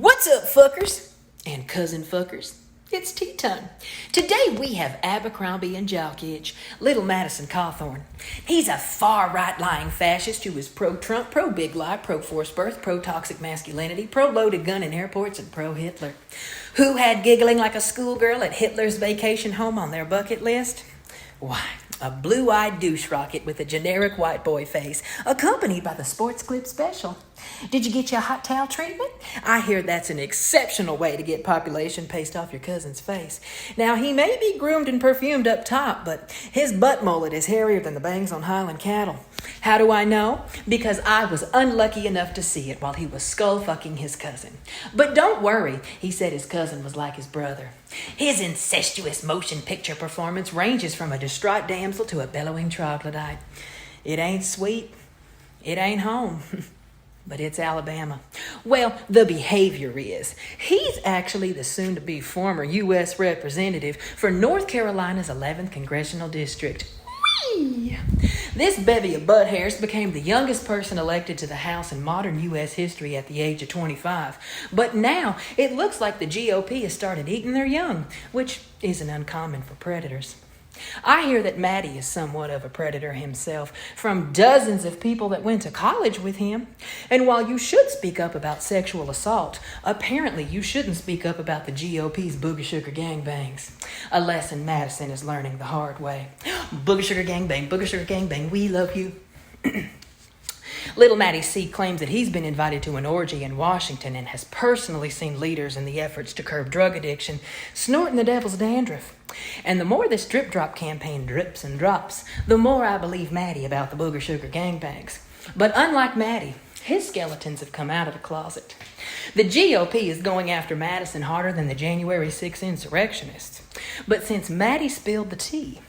What's up, fuckers and cousin fuckers? It's tea time. Today we have Abercrombie and Jockitch, little Madison Cawthorn. He's a far-right lying fascist who is pro-Trump, pro-big lie, pro-forced birth, pro-toxic masculinity, pro-loaded gun in airports, and pro-Hitler. Who had giggling like a schoolgirl at Hitler's vacation home on their bucket list? Why, a blue-eyed douche rocket with a generic white boy face, accompanied by the Sports Clip special. Did you get your hot towel treatment? I hear that's an exceptional way to get population paste off your cousin's face. Now, he may be groomed and perfumed up top, but his butt mullet is hairier than the bangs on Highland cattle. How do I know? Because I was unlucky enough to see it while he was skull-fucking his cousin. But don't worry, he said his cousin was like his brother. His incestuous motion picture performance ranges from a distraught damsel to a bellowing troglodyte. It ain't sweet. It ain't home. But it's Alabama. Well, the behavior is. He's actually the soon-to-be former U.S. representative for North Carolina's 11th Congressional District. Whee! This bevy of butt hairs became the youngest person elected to the House in modern U.S. history at the age of 25. But now, it looks like the GOP has started eating their young, which isn't uncommon for predators. I hear that Matty is somewhat of a predator himself from dozens of people that went to college with him. And while you should speak up about sexual assault, apparently you shouldn't speak up about the GOP's Booger Sugar gangbangs. A lesson Madison is learning the hard way. Booger Sugar gangbang, we love you. Little Matty C claims that he's been invited to an orgy in Washington and has personally seen leaders in the efforts to curb drug addiction snorting the devil's dandruff. And the more this drip-drop campaign drips and drops, the more I believe Matty about the Booger Sugar gangbangs. But unlike Matty, his skeletons have come out of the closet. The GOP is going after Madison harder than the January 6th insurrectionists. But since Matty spilled the tea,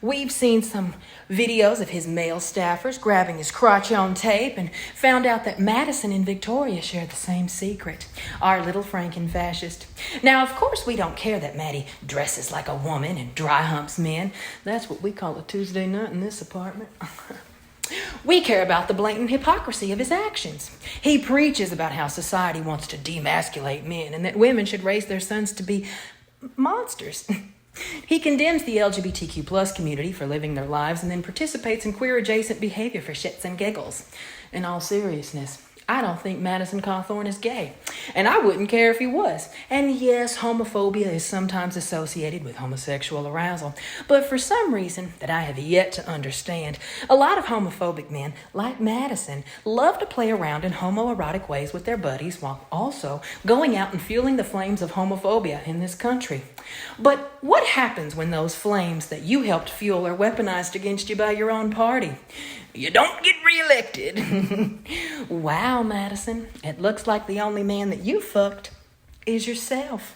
we've seen some videos of his male staffers grabbing his crotch on tape and found out that Madison and Victoria share the same secret. Our little Franken-fascist. Now, of course, we don't care that Matty dresses like a woman and dry humps men. That's what we call a Tuesday night in this apartment. We care about the blatant hypocrisy of his actions. He preaches about how society wants to demasculate men and that women should raise their sons to be monsters. He condemns the LGBTQ plus community for living their lives and then participates in queer-adjacent behavior for shits and giggles. In all seriousness, I don't think Madison Cawthorn is gay, and I wouldn't care if he was. And yes, homophobia is sometimes associated with homosexual arousal, but for some reason that I have yet to understand, a lot of homophobic men, like Madison, love to play around in homoerotic ways with their buddies while also going out and fueling the flames of homophobia in this country. But what happens when those flames that you helped fuel are weaponized against you by your own party? You don't get reelected. Wow, Madison, it looks like the only man that you fucked is yourself.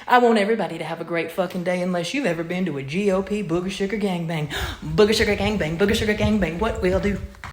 I want everybody to have a great fucking day unless you've ever been to a GOP Booger Sugar gangbang. Booger Sugar gangbang, Booger Sugar gangbang, what we'll do.